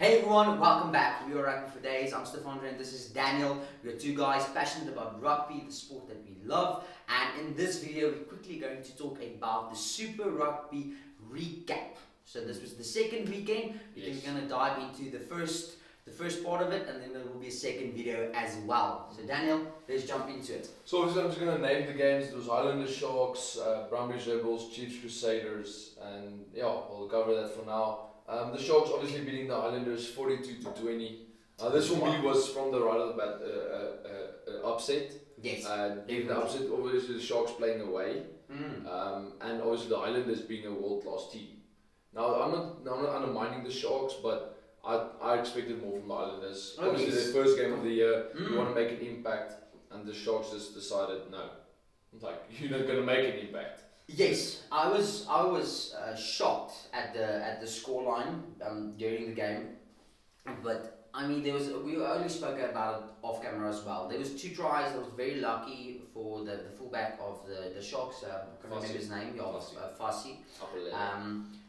Hey everyone, welcome back. We are Rugby For Days. I'm Stefan and this is Daniel. We are two guys passionate about rugby, the sport that we love. And in this video, we're quickly going to talk about the Super Rugby recap. So this was the second weekend. We're going to dive into the first part of it, and then there will be a second video as well. So Daniel, let's jump into it. So obviously I'm just going to name the games. It was Highlanders Sharks, Brumbies Rebels, Chiefs Crusaders, and yeah, we'll cover that for now. The Sharks obviously beating the Highlanders 42-20. This for me was from the right of the bat upset. Yes. Even the upset, obviously the Sharks playing away, and obviously the Highlanders being a world-class team. Now I'm not undermining the Sharks, but I expected more from the Highlanders. Oh, obviously yes. their first game of the year, you want to make an impact, and the Sharks just decided no, like you're not going to make an impact. Yes, I was shocked at the scoreline during the game, but I mean we only spoke about it off camera as well. There was 2 tries. I was very lucky for the fullback of the Sharks. I can't remember his name. Fassi.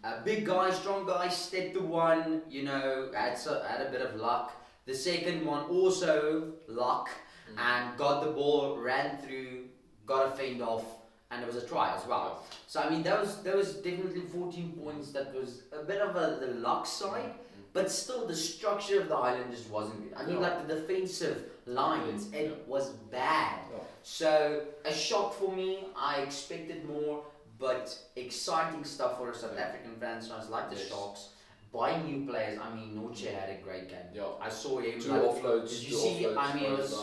A big guy, strong guy, stepped the one. You know, had a bit of luck. The second one also luck, and got the ball, ran through, got a fend off. And there was a try as well. So I mean, that was definitely 14 points. That was a bit of the luck side, but still the structure of the Highlanders wasn't good. I mean, like the defensive lines, it was bad. So a shock for me. I expected more, but exciting stuff for a South African franchise like the Sharks. Buying new players. I mean, Noche had a great game. Yeah. I saw him. 2 offloads. Did you see? I mean, it was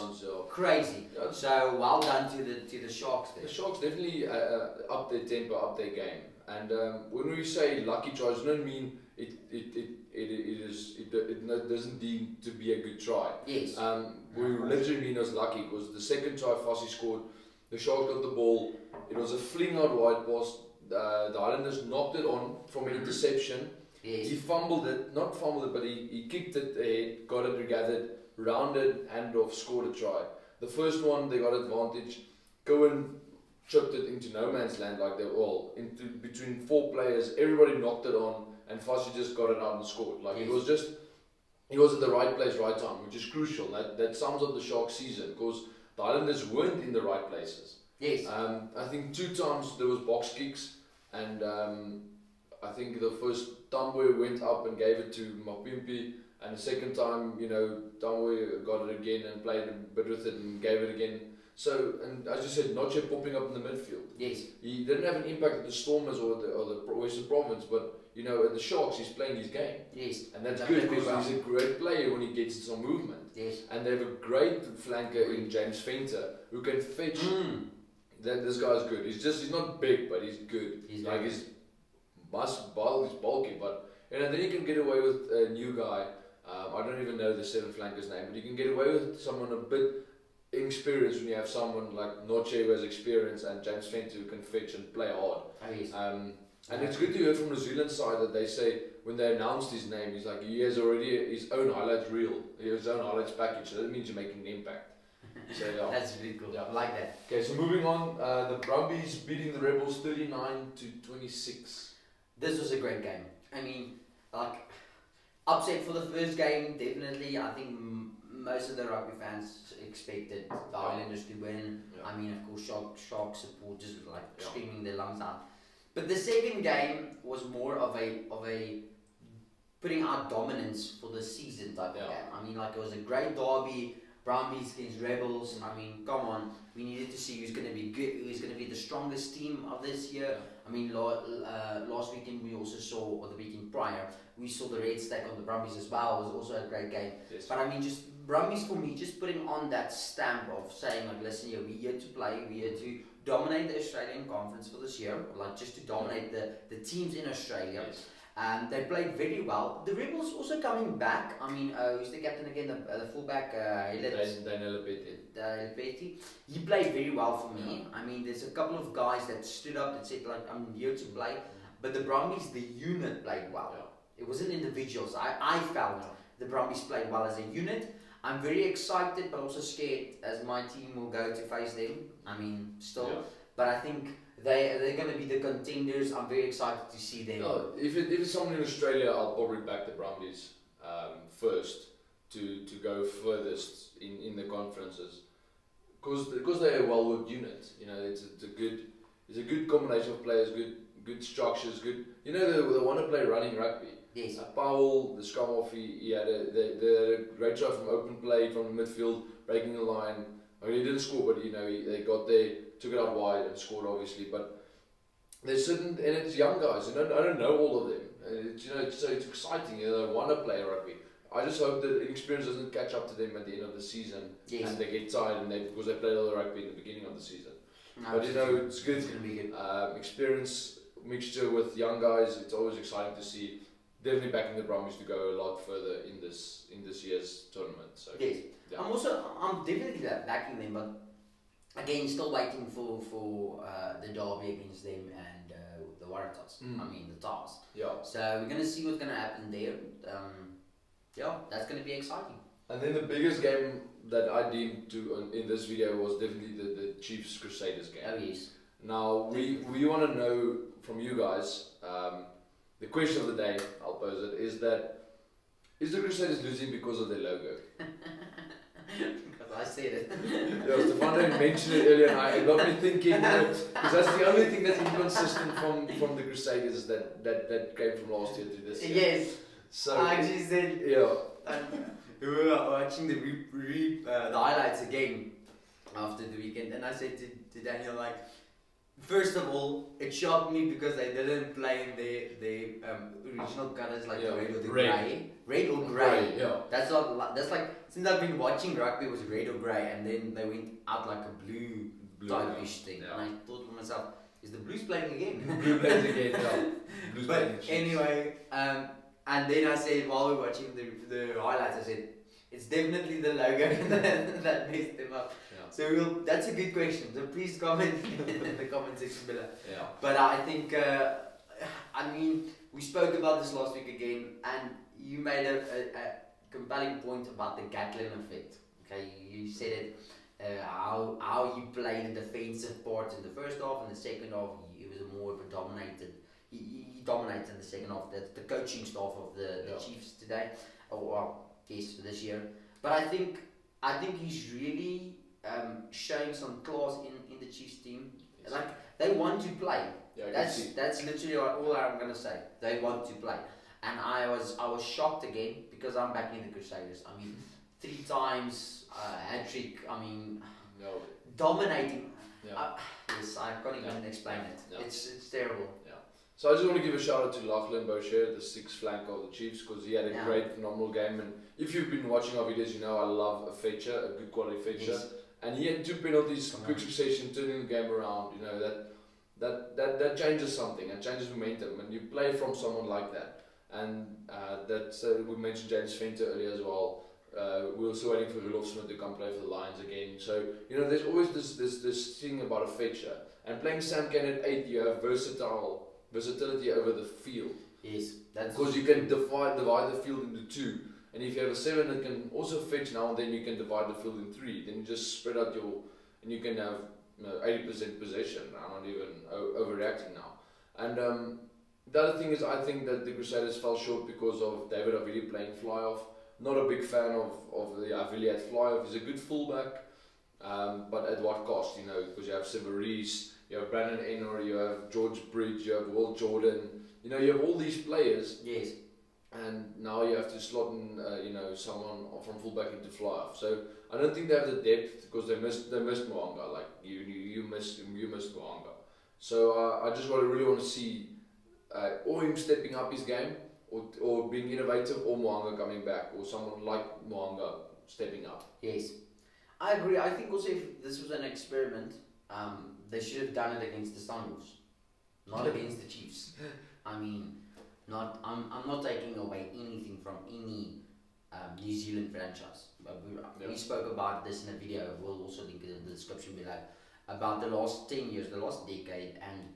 crazy. Yeah. So well done to the Sharks there. The Sharks definitely up their tempo, up their game. And when we say lucky tries, it doesn't mean it doesn't deem to be a good try. Yes. We literally mean as lucky because the second try Fassi scored, the Sharks got the ball. It was a fling out wide pass. The Highlanders knocked it on from an interception. Yes. He fumbled it, not fumbled it, but he kicked it ahead, got it regathered, rounded, handoff, scored a try. The first one, they got advantage. Cohen chipped it into no man's land like they were all. Into between 4 players, everybody knocked it on, and Fassi just got it out and scored. Like he was at the right place, right time, which is crucial. That sums up the Sharks season, because the Islanders weren't in the right places. Yes. I think 2 times there was box kicks, and I think the first Tamwe went up and gave it to Mapimpi, and the second time, you know, Tamwe got it again and played a bit with it and gave it again. So, and as you said, Noche popping up in the midfield. Yes. He didn't have an impact at the Stormers or the Western Province, but you know, at the Sharks, he's playing his game. Yes. And that's good because he's a great player when he gets some movement. Yes. And they have a great flanker in James Venter who can fetch. This guy's good. He's not big, but he's good. He's bulky, but you know, then you can get away with a new guy. I don't even know the 7th flanker's name, but you can get away with someone a bit inexperienced when you have someone like Noche who has experience and James Venter who can fetch and play hard. Oh, yes. And it's good to hear from New Zealand side that they say when they announced his name, he's like he has already his own highlights reel, his own highlights package. So that means you're making an impact. So yeah, that's really cool. Yeah. I like that. Okay, so moving on, the Brumbies beating the Rebels 39-26. This was a great game. I mean, like, upset for the first game, definitely. I think most of the rugby fans expected the Highlanders to win. I mean, of course, Shark supporters like screaming their lungs out. But the second game was more of a putting out dominance for the season type of game. I mean, like, it was a great derby. Brumbies against Rebels. I mean, come on. We needed to see who's going to be good, who's going to be the strongest team of this year. I mean, last weekend we also saw, or the weekend prior, we saw the red stack on the Brumbies as well. It was also a great game. Yes. But I mean, just Brumbies for me, just putting on that stamp of saying, like, listen here, we're here to play, we're here to dominate the Australian Conference for this year, like just to dominate the teams in Australia. Yes. They played very well. The Rebels also coming back. I mean, who's the captain again? The fullback, Daniel Lepeti. He played very well for me. I mean, there's a couple of guys that stood up that said, like, I'm here to play. But the Brumbies, the unit played well. It wasn't individuals. I felt the Brumbies played well as a unit. I'm very excited, but also scared as my team will go to face them. I mean, still. But I think they're going to be the contenders. I'm very excited to see them. If it's someone in Australia, I'll probably back the Brumbies first to go furthest in the conferences, because they're a well-worked unit. You know, it's a good combination of players, good structures, good. You know, they want to play running rugby. Yes. Powell, the scrum off, he had a great try from open play from the midfield, breaking the line. I mean, he didn't score, but you know, they got there, took it out wide and scored obviously. But there's certain, and it's young guys, and I don't know all of them. It's, you know, it's exciting. You know, they want to play rugby. I just hope that experience doesn't catch up to them at the end of the season, and they get tired, and because they played all the rugby in the beginning of the season. No, but you know, it's good. It's going to be good. Experience mixture with young guys. It's always exciting to see. Definitely backing the Brumbies to go a lot further in this year's tournament. So yes, yeah. I'm definitely backing them, but again, still waiting for the derby against them and the Waratahs. I mean the Tars. Yeah. So we're gonna see what's gonna happen there. Yeah, that's gonna be exciting. And then the biggest game that I deemed to in this video was definitely the Chiefs Crusaders game. Oh yes. Now we want to know from you guys. The question of the day, I'll pose it, is the Crusaders losing because of their logo? Because I said it. Yeah, Stefano mentioned it earlier, and it got me thinking, because that's the only thing that's inconsistent from the Crusaders that came from last year to this year. Yes. So I actually said. Yeah. We were watching the highlights again after the weekend, and I said to Daniel, like, first of all, it shocked me because they didn't play in their original colours, like the red or the grey. Red or grey. Yeah. That's like, since I've been watching rugby, it was red or grey, and then they went out like a blue type-ish thing. Yeah. And I thought to myself, is the Blues playing again? Blue playing again, yeah. Blues but anyway, and then I said, while we were watching the highlights, I said, it's definitely the logo that messed them up. Yeah. So that's a good question. So please comment in the comment section below. Yeah. But I think, I mean, we spoke about this last week again, and you made a compelling point about the Gatlin effect. Okay, you said it, how you played the defensive part in the first half, and the second half he was more of a dominated. He dominated in the second half. The coaching staff of the Chiefs today, yes, this year. But I think he's really showing some class in the Chiefs team. Yes. Like, they want to play. Yeah, that's literally all I'm gonna say. They want to play, and I was shocked again because I'm backing the Crusaders. I mean, 3 times hat trick. I mean, dominating. Yeah. Yes, I can't even explain it. Yeah. It's terrible. Yeah. So I just want to give a shout out to Lachlan Boucher, the 6th flank of the Chiefs, because he had a great, phenomenal game. And if you've been watching our videos, you know I love a fetcher, a good quality fetcher. Yes. And he had 2 penalties, quick succession, turning the game around. You know that changes something. It changes momentum when you play from someone like that. And we mentioned James Venter earlier as well. We're also waiting for Rudolf Smith to come play for the Lions again. So you know, there's always this thing about a fetcher. And playing Sam Cane at 8, you have versatility over the field. Yes, that's because you can divide the field into 2. And if you have a 7 that can also fetch now and then, you can divide the field in 3. Then you just spread out and you can have 80% possession. I'm not even overreacting now. And the other thing is, I think that the Crusaders fell short because of David Avili playing fly-off. Not a big fan of the Avili at fly-off. He's a good fullback, but at what cost? You know, because you have Severis, you have Brandon Enor, you have George Bridge, you have Will Jordan. You know, you have all these players. Yes. And now you have to slot in, someone from fullback into fly-off. So I don't think they have the depth because they missed Moanga. Like you missed Moanga. So I just really want to see or him stepping up his game, or being innovative, or Moanga coming back, or someone like Moanga stepping up. Yes, I agree. I think also if this was an experiment, they should have done it against the Sunwolves, not against the Chiefs. I mean. I'm not taking away anything from any New Zealand franchise, but we spoke about this in a video. We'll also link it in the description below, about the last 10 years, the last decade, and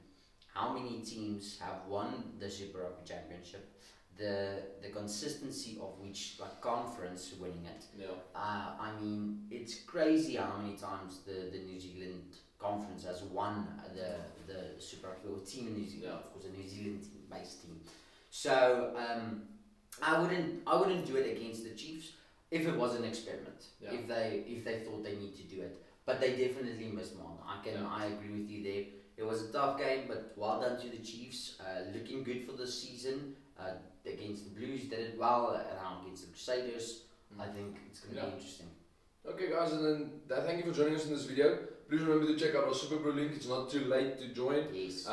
how many teams have won the Super Rugby Championship, the consistency of which, like, conference winning it. Yeah. I mean, it's crazy how many times the New Zealand conference has won the Super Rugby, or team in New Zealand, of course, a New Zealand based team. So I wouldn't do it against the Chiefs if it was an experiment. Yeah. If they thought they need to do it, but they definitely missed one. I agree with you there. It was a tough game, but well done to the Chiefs. Looking good for this season. Against the Blues, did it well. Now against the Crusaders, I think it's going to be interesting. Okay, guys, and then thank you for joining us in this video. Please remember to check out our Super Pro link. It's not too late to join. Yes.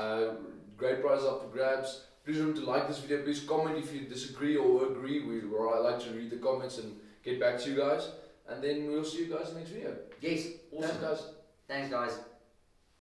Great prize up for grabs. Please remember to like this video. Please comment if you disagree or agree. I like to read the comments and get back to you guys. And then we'll see you guys in the next video. Yes. Awesome. Thanks, guys. Thanks, guys.